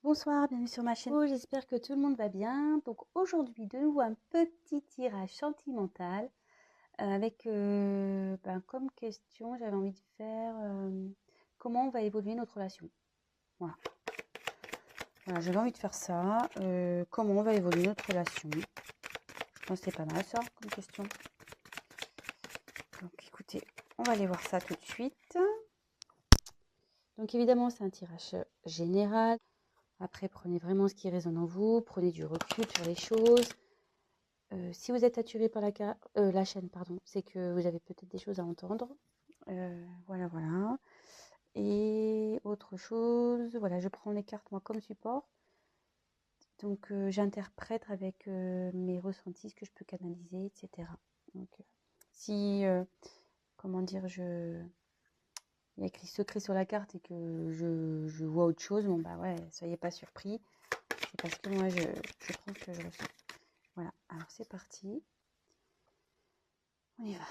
Bonsoir, bienvenue sur ma chaîne. J'espère que tout le monde va bien. Donc aujourd'hui, de nouveau un petit tirage sentimental avec comme question, j'avais envie de faire comment va évoluer notre relation. Voilà, j'avais envie de faire ça. Comment va évoluer notre relation. Je pense que c'est pas mal ça comme question. Donc écoutez, on va aller voir ça tout de suite. Donc évidemment, c'est un tirage général. Après, prenez vraiment ce qui résonne en vous, prenez du recul sur les choses. Si vous êtes attiré par la chaîne, pardon, c'est que vous avez peut-être des choses à entendre. Voilà. Et autre chose, voilà, je prends les cartes moi comme support. Donc j'interprète avec mes ressentis, ce que je peux canaliser, etc. Donc si, comment dire, il y a écrit secret sur la carte et que je vois autre chose, bon bah ouais, soyez pas surpris. C'est parce que moi je prends ce que je ressens. Voilà, alors c'est parti. On y va.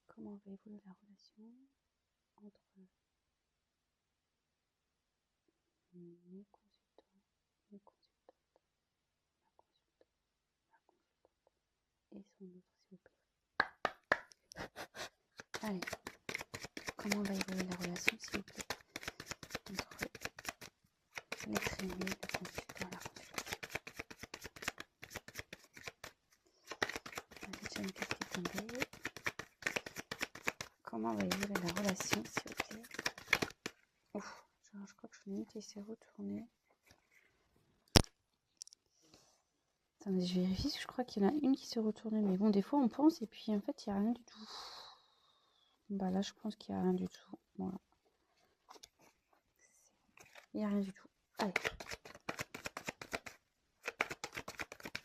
Comment va évoluer la relation entre mes consultants, mes consultantes, ma consultante et son autre, s'il vous plaît. Allez, comment va évoluer la relation, s'il vous plaît, entre l'être aimé, le consultant, la consultante. J'ai déjà une carte qui est tombée. Comment va évoluer la relation, s'il vous plaît. Ouf, je crois que je une qui s'est retournée. Attendez, je vérifie, parce que je crois qu'il y en a une qui s'est retournée. Mais bon, des fois, on pense et puis en fait, il n'y a rien du tout. Bah là, je pense qu'il n'y a rien du tout. Voilà. Il n'y a rien du tout. Allez.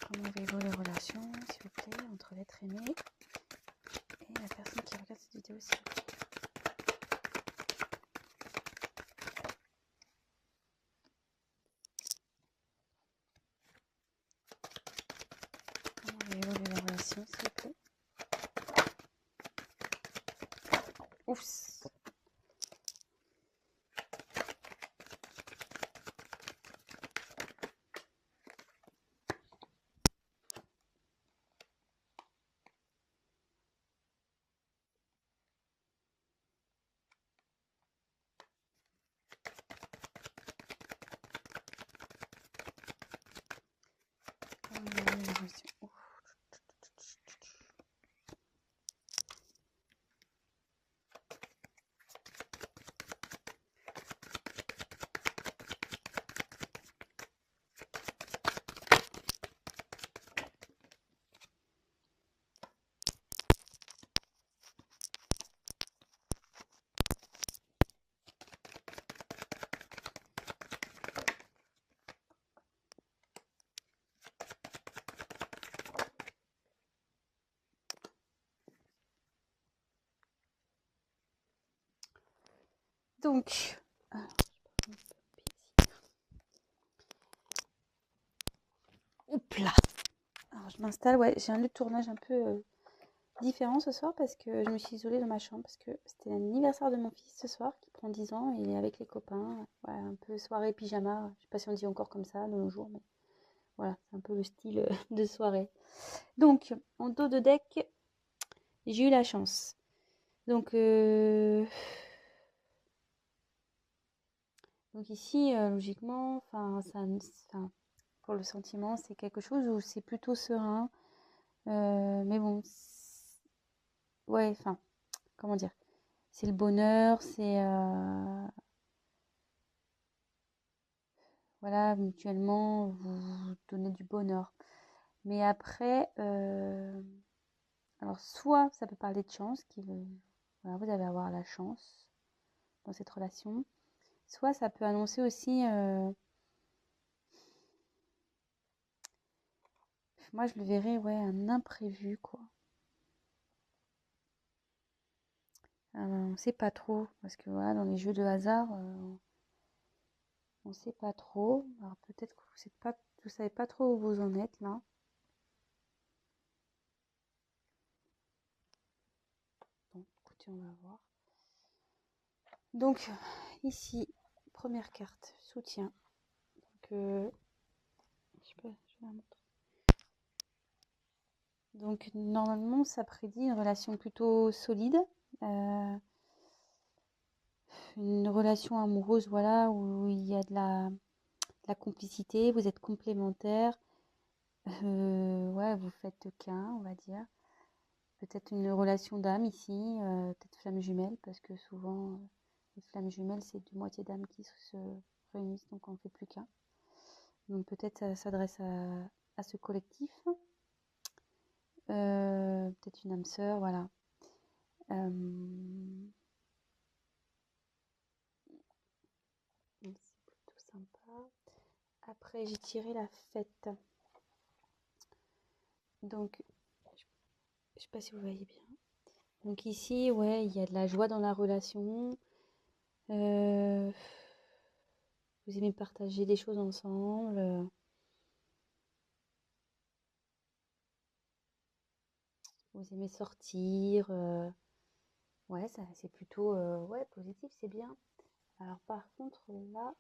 Comment va évoluer les relations, s'il vous plaît, entre l'être aimé et la personne qui regarde cette vidéo, s'il vous plaît. Comment va évoluer la relation, s'il vous plaît. Ouf. Comment va évoluer la relation. Ouf. Donc, oups là. Alors, je m'installe. Ouais, j'ai un lieu de tournage un peu différent ce soir parce que je me suis isolée dans ma chambre parce que c'était l'anniversaire de mon fils ce soir qui prend 10 ans et il est avec les copains. Ouais, un peu soirée pyjama. Je sais pas si on dit encore comme ça de nos jours, mais voilà, c'est un peu le style de soirée. Donc, en dos de deck, j'ai eu la chance. Donc ici, logiquement, pour le sentiment, c'est quelque chose où c'est plutôt serein. Mais bon, ouais, enfin, comment dire? C'est le bonheur, c'est voilà, mutuellement, vous vous donnez du bonheur. Mais après, alors soit ça peut parler de chance, voilà, vous allez avoir la chance dans cette relation. Soit ça peut annoncer aussi, moi je le verrais, ouais, un imprévu, quoi. On ne sait pas trop, parce que voilà, dans les jeux de hasard, on ne sait pas trop. Alors peut-être que vous savez pas trop où vous en êtes là. Bon, écoutez, on va voir. Donc ici, première carte soutien. Donc, je sais pas, je vais la montrer. Donc normalement, ça prédit une relation plutôt solide, une relation amoureuse, voilà, où il y a de la complicité, vous êtes complémentaires, ouais, vous faites qu'un, on va dire. Peut-être une relation d'âme ici, peut-être flamme jumelle, parce que souvent, les flammes jumelles, c'est deux moitiés d'âme qui se réunissent, donc on ne fait plus qu'un. Donc peut-être ça s'adresse à ce collectif. Peut-être une âme sœur, voilà. C'est plutôt sympa. Après, j'ai tiré la fête. Donc, je sais pas si vous voyez bien. Donc ici, ouais, il y a de la joie dans la relation. Vous aimez partager des choses ensemble. Vous aimez sortir. Ouais, ça, c'est plutôt ouais, positif, c'est bien. Alors par contre, là,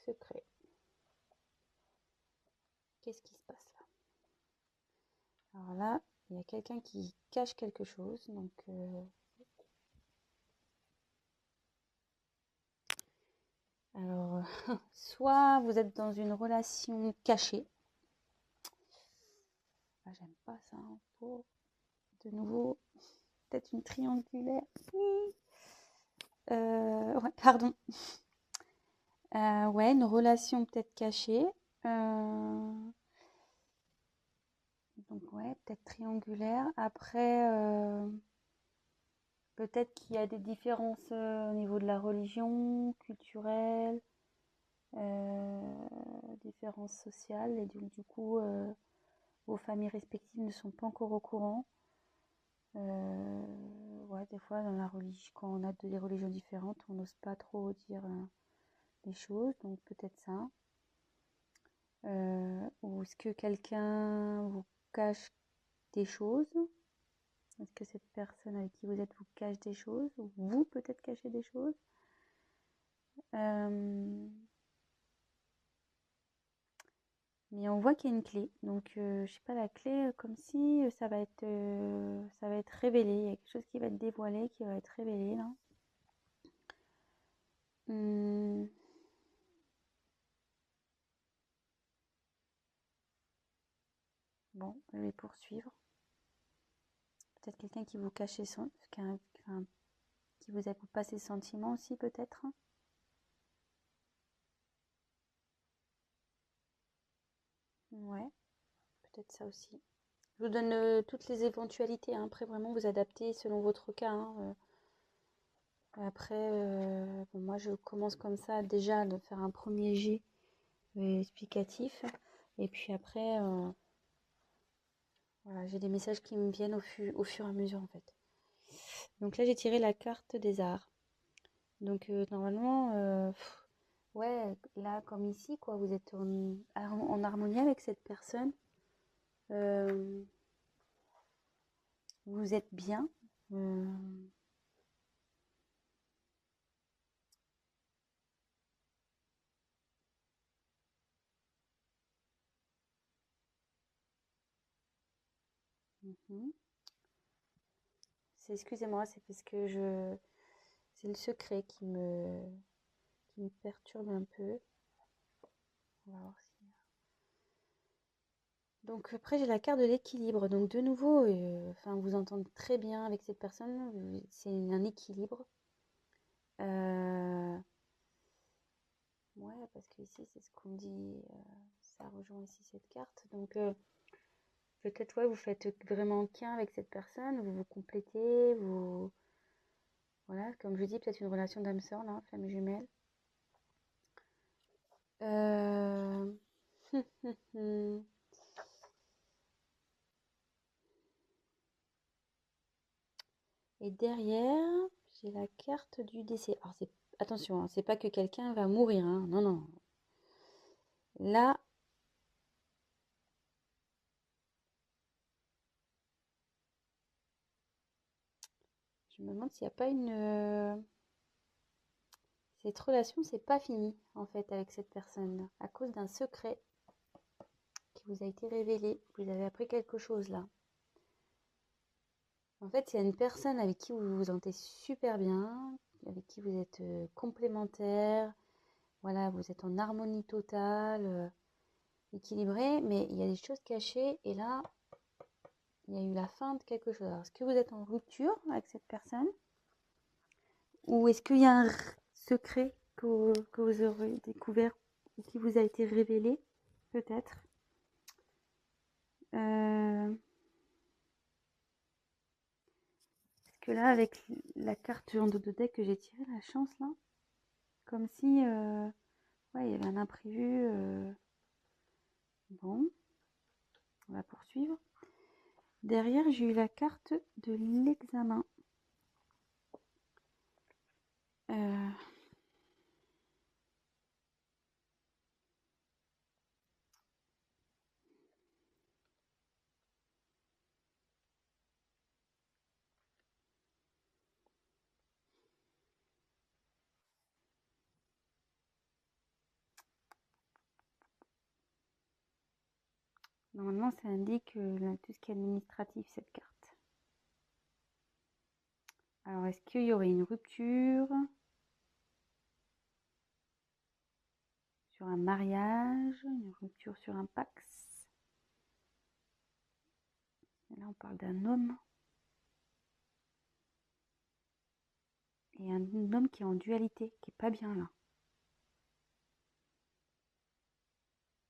secret. Qu'est-ce qui se passe là? Alors là, il y a quelqu'un qui cache quelque chose. Donc, alors, soit vous êtes dans une relation cachée. Ah, j'aime pas ça. Pour de nouveau, peut-être une triangulaire. Ouais, pardon. Ouais, une relation peut-être cachée. Donc ouais, peut-être triangulaire. Après, peut-être qu'il y a des différences au niveau de la religion, culturelle, différences sociales. Et donc du coup, vos familles respectives ne sont pas encore au courant. Ouais, des fois, dans la religion, quand on a des religions différentes, on n'ose pas trop dire les choses. Donc peut-être ça. Ou est-ce que quelqu'un vous cache des choses? Est-ce que cette personne avec qui vous êtes vous cache des choses? Ou vous peut-être cachez des choses? Mais on voit qu'il y a une clé. Donc je sais pas, la clé, comme si ça va être révélé. Il y a quelque chose qui va être dévoilé, qui va être révélé là. Bon, je vais poursuivre. Peut-être quelqu'un qui vous cache son, qui vous a pas ses sentiments aussi peut-être. Ouais, peut-être ça aussi. Je vous donne toutes les éventualités, hein. Après, vraiment, vous adaptez selon votre cas, hein. Après, bon, moi, je commence comme ça, déjà, de faire un premier jet explicatif. Et puis après, voilà, j'ai des messages qui me viennent au fur et à mesure, en fait. Donc là, j'ai tiré la carte des arts. Donc, normalement, ouais, là, comme ici, quoi, vous êtes en harmonie avec cette personne. Vous êtes bien. Mhm. Excusez-moi, c'est parce que c'est le secret qui me perturbe un peu. On va voir si. Donc après j'ai la carte de l'équilibre. Donc de nouveau, enfin vous entendez très bien avec cette personne. C'est un équilibre. Ouais, parce que ici c'est ce qu'on dit. Ça rejoint ici cette carte. Donc peut-être ouais, vous faites vraiment qu'un avec cette personne. Vous vous complétez. Voilà, comme je dis, peut-être une relation d'âme sœur là, flamme jumelle. Euh... Et derrière, j'ai la carte du décès. Alors, attention, hein, c'est pas que quelqu'un va mourir, hein. Non, non. Là, je me demande s'il n'y a pas une. Cette relation, c'est pas fini, en fait, avec cette personne-là, à cause d'un secret qui vous a été révélé. Vous avez appris quelque chose, là. En fait, il y a une personne avec qui vous vous sentez super bien, avec qui vous êtes complémentaires. Voilà, vous êtes en harmonie totale, équilibré, mais il y a des choses cachées. Et là, il y a eu la fin de quelque chose. Alors, est-ce que vous êtes en rupture avec cette personne? Ou est-ce qu'il y a un secret que vous aurez découvert ou qui vous a été révélé? Peut-être. Parce que là, avec la carte en dos de deck que j'ai tirée, la chance, là, comme si ouais, il y avait un imprévu. Bon, on va poursuivre. Derrière, j'ai eu la carte de l'examen. Normalement, ça indique tout ce qui est administratif, cette carte. Alors, est-ce qu'il y aurait une rupture sur un mariage, une rupture sur un pax? Et là, on parle d'un homme. Et un homme qui est en dualité, qui est pas bien là.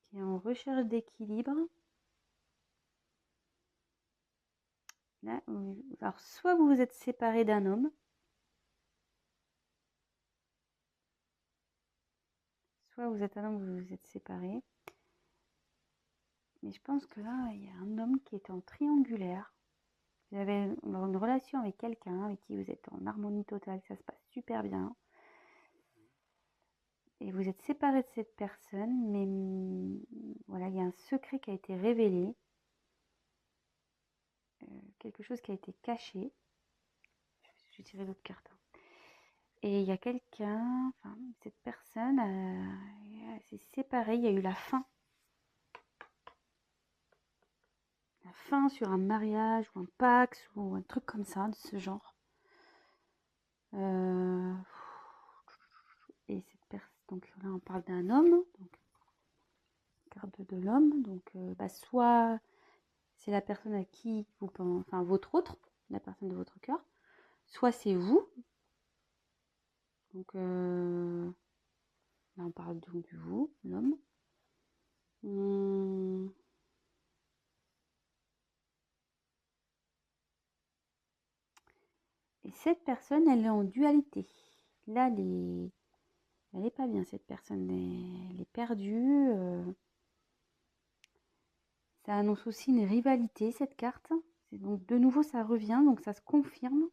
Qui est en recherche d'équilibre. Là, alors, soit vous vous êtes séparé d'un homme, soit vous êtes un homme, vous vous êtes séparé. Mais je pense que là, il y a un homme qui est en triangulaire. Vous avez une relation avec quelqu'un avec qui vous êtes en harmonie totale, ça se passe super bien. Et vous êtes séparé de cette personne, mais voilà, il y a un secret qui a été révélé. Quelque chose qui a été caché. Je vais tirer l'autre carte. Et il y a quelqu'un, enfin, cette personne s'est séparée, il y a eu la fin. La fin sur un mariage ou un pax ou un truc comme ça, de ce genre. Et cette personne, donc là on parle d'un homme, donc carte de l'homme, donc soit c'est la personne à qui vous pensez, enfin votre autre, la personne de votre cœur, soit c'est vous. Donc là on parle donc du vous, l'homme. Et cette personne, elle est en dualité. Là, elle est pas bien, cette personne. Elle est perdue. Ça annonce aussi une rivalité, cette carte. Donc, de nouveau, ça revient, donc ça se confirme.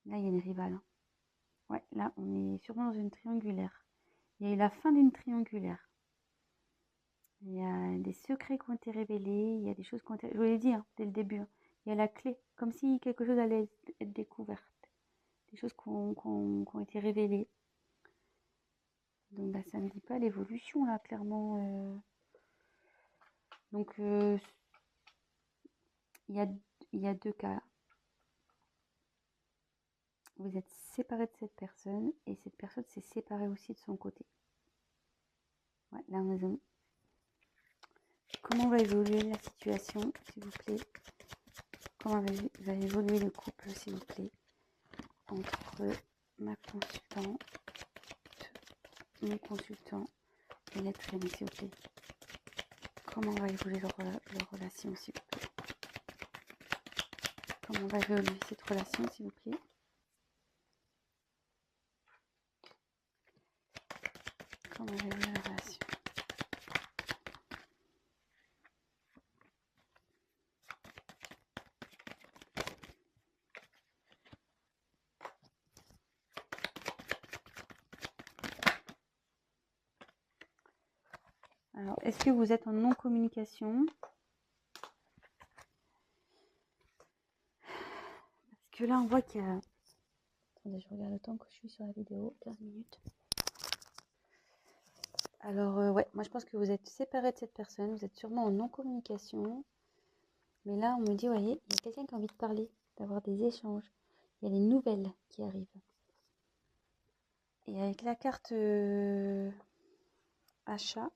Là, il y a une rivale. Ouais, là, on est sûrement dans une triangulaire. Il y a eu la fin d'une triangulaire. Il y a des secrets qui ont été révélés. Il y a des choses qui ont été... Je vous l'ai dit dès le début. Il y a la clé, comme si quelque chose allait être découverte. Des choses qui ont été révélées. Donc bah, ça ne dit pas l'évolution là, clairement. Donc il y a deux cas. Vous êtes séparé de cette personne et cette personne s'est séparée aussi de son côté. Ouais, la raison. Comment va évoluer la situation, s'il vous plaît? Comment va évoluer le couple, s'il vous plaît, entre ma consultante, mon consultant et l'être aimé, s'il vous plaît? Comment va évoluer leur relation, s'il vous plaît? Comment va évoluer cette relation, s'il vous plaît? Comment va évoluer la relation? Alors, est-ce que vous êtes en non-communication? Parce que là, on voit qu'il y a Attendez, je regarde le temps que je suis sur la vidéo. 15 minutes. Alors, ouais, moi je pense que vous êtes séparés de cette personne. Vous êtes sûrement en non-communication. Mais là, on me dit, vous voyez, il y a quelqu'un qui a envie de parler, d'avoir des échanges. Il y a les nouvelles qui arrivent. Et avec la carte achat,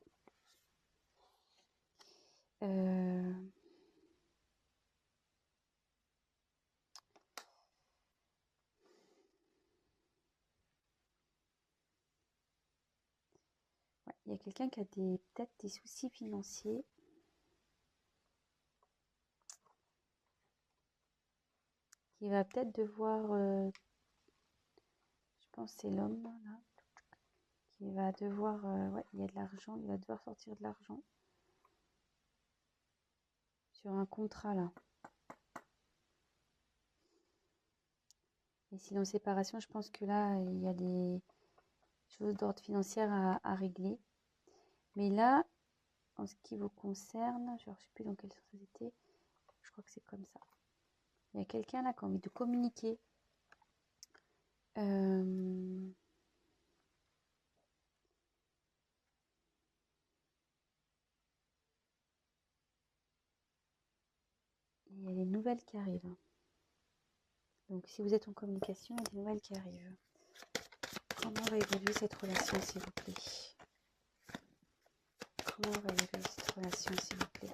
ouais, il y a quelqu'un qui a peut-être des soucis financiers. Qui va peut-être devoir, je pense que c'est l'homme là, qui va devoir, ouais, il y a de l'argent, il va devoir sortir de l'argent sur un contrat là. Et sinon, séparation, je pense que là, il y a des choses d'ordre financier à régler. Mais là, en ce qui vous concerne, je ne sais plus dans quelle société, je crois que c'est comme ça. Il y a quelqu'un là qui a envie de communiquer. Il y a des nouvelles qui arrivent. Donc, si vous êtes en communication, il y a des nouvelles qui arrivent. Comment va évoluer cette relation, s'il vous plaît? Comment va évoluer cette relation, s'il vous plaît?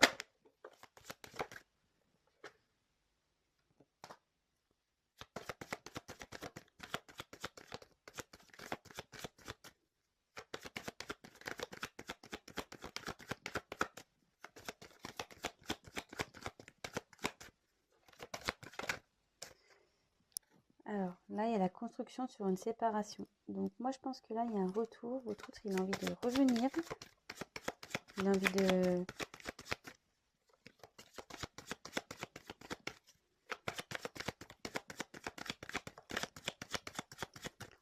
Alors, là, il y a la construction sur une séparation. Donc, moi, je pense que là, il y a un retour. Votre autre, il a envie de revenir. Il a envie de...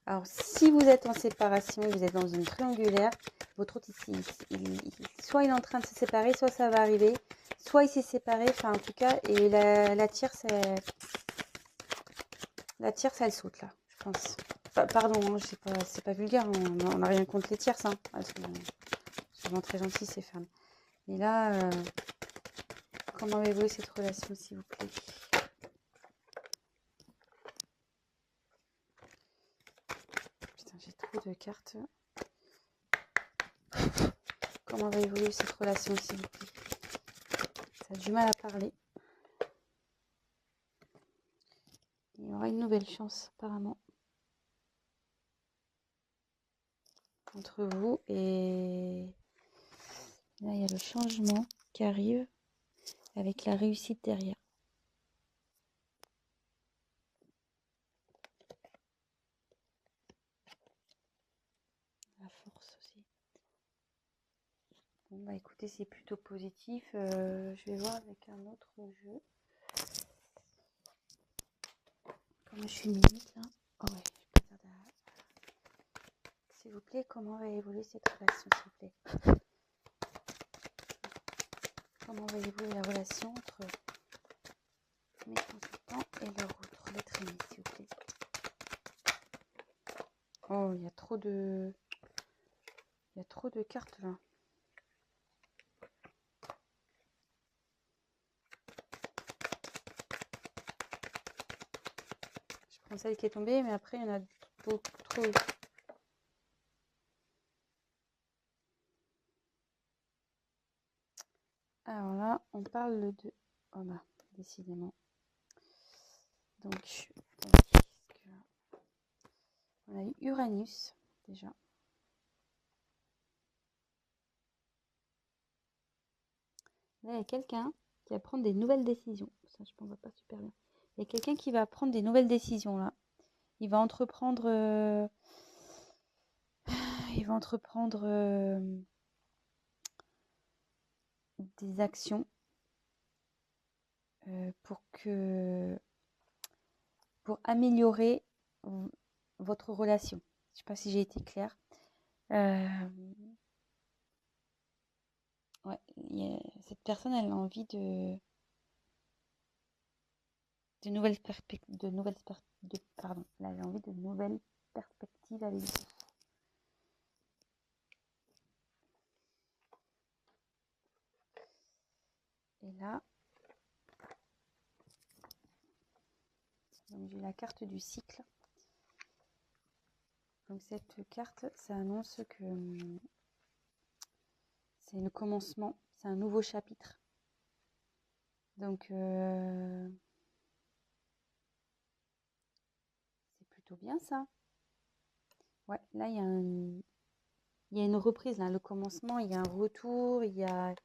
Alors, si vous êtes en séparation, vous êtes dans une triangulaire, votre autre ici, soit il est en train de se séparer, soit ça va arriver, soit il s'est séparé, enfin en tout cas, et la tierce, elle saute là, je pense. Pardon, hein, c'est pas vulgaire, on n'a rien contre les tierces, hein. Elles sont souvent très gentilles ces femmes. Mais là, comment avez-vous cette relation, s'il vous plaît? Putain, j'ai trop de cartes. Comment va évoluer cette relation, s'il vous plaît? Ça a du mal à parler. Il y aura une nouvelle chance, apparemment, entre vous. Et là, il y a le changement qui arrive avec la réussite derrière. La force aussi. Bon, bah écoutez, c'est plutôt positif. Je vais voir avec un autre jeu. Comment je suis limite là? Oh ouais, je peux faire s'il vous plaît, comment va évoluer cette relation, s'il vous plaît? Comment va évoluer la relation entre mes consultants et leur autre lettre aimée, s'il vous plaît? Oh, il y a trop de... Il y a trop de cartes là. Je prends celle qui est tombée, mais après, il y en a beaucoup trop. Alors là, on parle de... Oh bah, décidément. Donc, on a eu Uranus, déjà. Là, il y a quelqu'un qui va prendre des nouvelles décisions. Ça, je ne vois pas super bien. Il y a quelqu'un qui va prendre des nouvelles décisions, là. Il va entreprendre... il va entreprendre des actions pour améliorer votre relation. Je ne sais pas si j'ai été claire. Ouais, cette personne, elle a envie pardon, là j'ai envie de nouvelles perspectives avec vous. Et là, donc j'ai la carte du cycle. Donc cette carte, ça annonce que c'est le commencement, c'est un nouveau chapitre. Donc c'est plutôt bien ça. Ouais, là il y a une reprise, là, le commencement, il y a un retour, il y a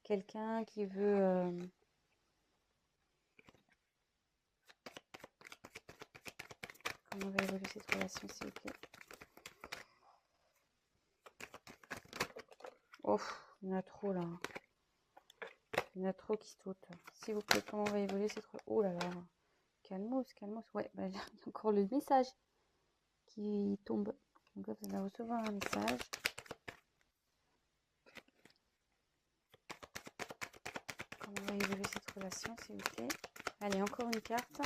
quelqu'un qui veut comment va évoluer cette relation, s'il vous plaît. Oh, il y en a trop là. Il y en a trop qui sautent. S'il vous plaît, comment va évoluer cette relation? Oh là là. Calmos, calmos. Ouais, bah, il y a encore le message qui tombe. Donc là, vous allez recevoir un message. Comment va évoluer cette relation, s'il vous plaît? Allez, encore une carte.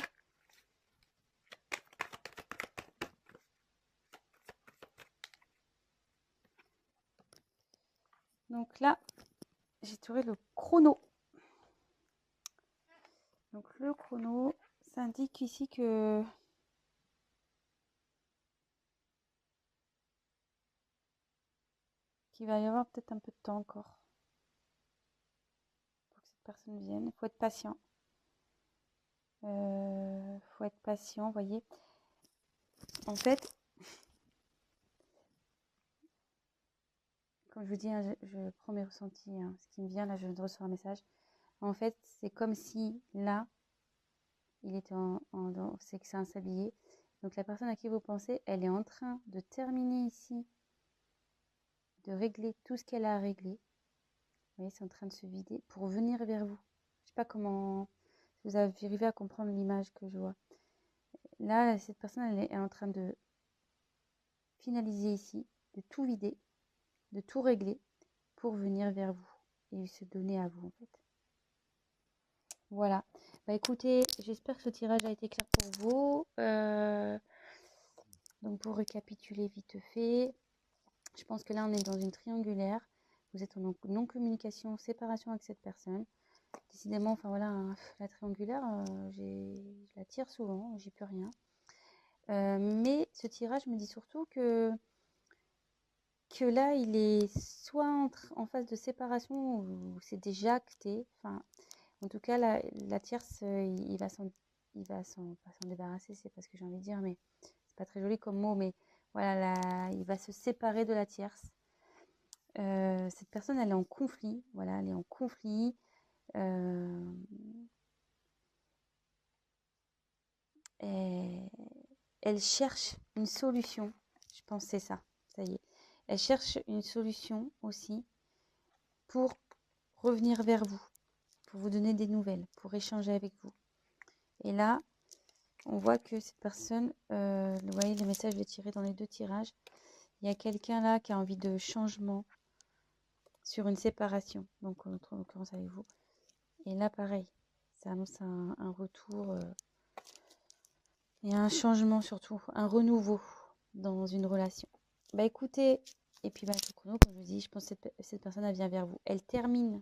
Donc là, j'ai tiré le chrono. Donc le chrono, ça indique ici que qu'il va y avoir peut-être un peu de temps encore pour que cette personne vienne. Il faut être patient. Faut être patient, vous voyez. En fait, comme je vous dis, hein, je prends mes ressentis. Hein, ce qui me vient, là, je viens de recevoir un message. En fait, c'est comme si, là, il était c'est que c'est un sablier. Donc, la personne à qui vous pensez, elle est en train de terminer ici, de régler tout ce qu'elle a à régler. Vous voyez, c'est en train de se vider pour venir vers vous. Je ne sais pas comment vous avez arrivé à comprendre l'image que je vois. Là, cette personne, elle est en train de finaliser ici, de tout vider, de tout régler pour venir vers vous et se donner à vous, en fait. Voilà. Bah écoutez, j'espère que ce tirage a été clair pour vous. Donc pour récapituler vite fait, je pense que là on est dans une triangulaire. Vous êtes en non-communication, séparation avec cette personne. Décidément, enfin voilà, hein, la triangulaire, je la tire souvent, j'y peux rien. Mais ce tirage me dit surtout que là il est soit en phase de séparation ou c'est déjà acté. Enfin, en tout cas, la tierce, il va pas s'en débarrasser, c'est pas ce que j'ai envie de dire, mais c'est pas très joli comme mot, mais voilà, il va se séparer de la tierce. Cette personne, elle est en conflit, voilà, elle est en conflit. Elle cherche une solution, je pense que c'est ça, ça y est. Elle cherche une solution aussi pour revenir vers vous, pour vous donner des nouvelles, pour échanger avec vous. Et là, on voit que cette personne, vous voyez les messages que j'ai tirés dans les deux tirages, il y a quelqu'un là qui a envie de changement sur une séparation, donc en l'occurrence avec vous. Et là pareil, ça annonce un retour et un changement surtout, un renouveau dans une relation. Bah écoutez, et puis bah ce chrono, comme je vous dis, je pense que cette personne elle vient vers vous. Elle termine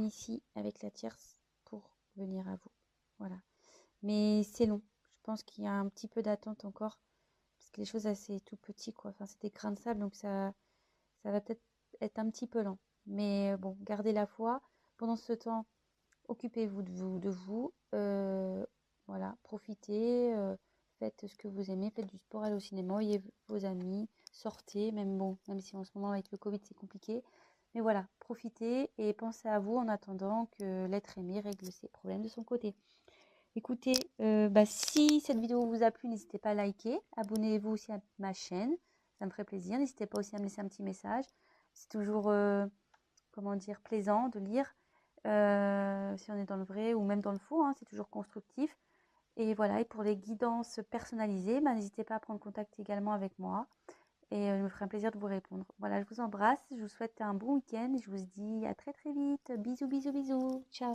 ici avec la tierce pour venir à vous. Voilà. Mais c'est long. Je pense qu'il y a un petit peu d'attente encore. Parce que les choses, c'est tout petit, quoi. Enfin, c'est des grains de sable, donc ça va peut-être être un petit peu lent. Mais bon, gardez la foi. Pendant ce temps, occupez-vous de vous. Voilà, profitez. Faites ce que vous aimez. Faites du sport, allez au cinéma, voyez vos amis. Sortez, même si en ce moment, avec le Covid, c'est compliqué. Mais voilà, profitez et pensez à vous en attendant que l'être aimé règle ses problèmes de son côté. Écoutez, si cette vidéo vous a plu, n'hésitez pas à liker. Abonnez-vous aussi à ma chaîne. Ça me ferait plaisir. N'hésitez pas aussi à me laisser un petit message. C'est toujours, comment dire, plaisant de lire. Si on est dans le vrai ou même dans le faux, hein, c'est toujours constructif. Et voilà, et pour les guidances personnalisées, n'hésitez pas à prendre contact également avec moi. Et je me ferai un plaisir de vous répondre. Voilà, je vous embrasse. Je vous souhaite un bon week-end. Je vous dis à très très vite. Bisous, bisous, bisous. Ciao.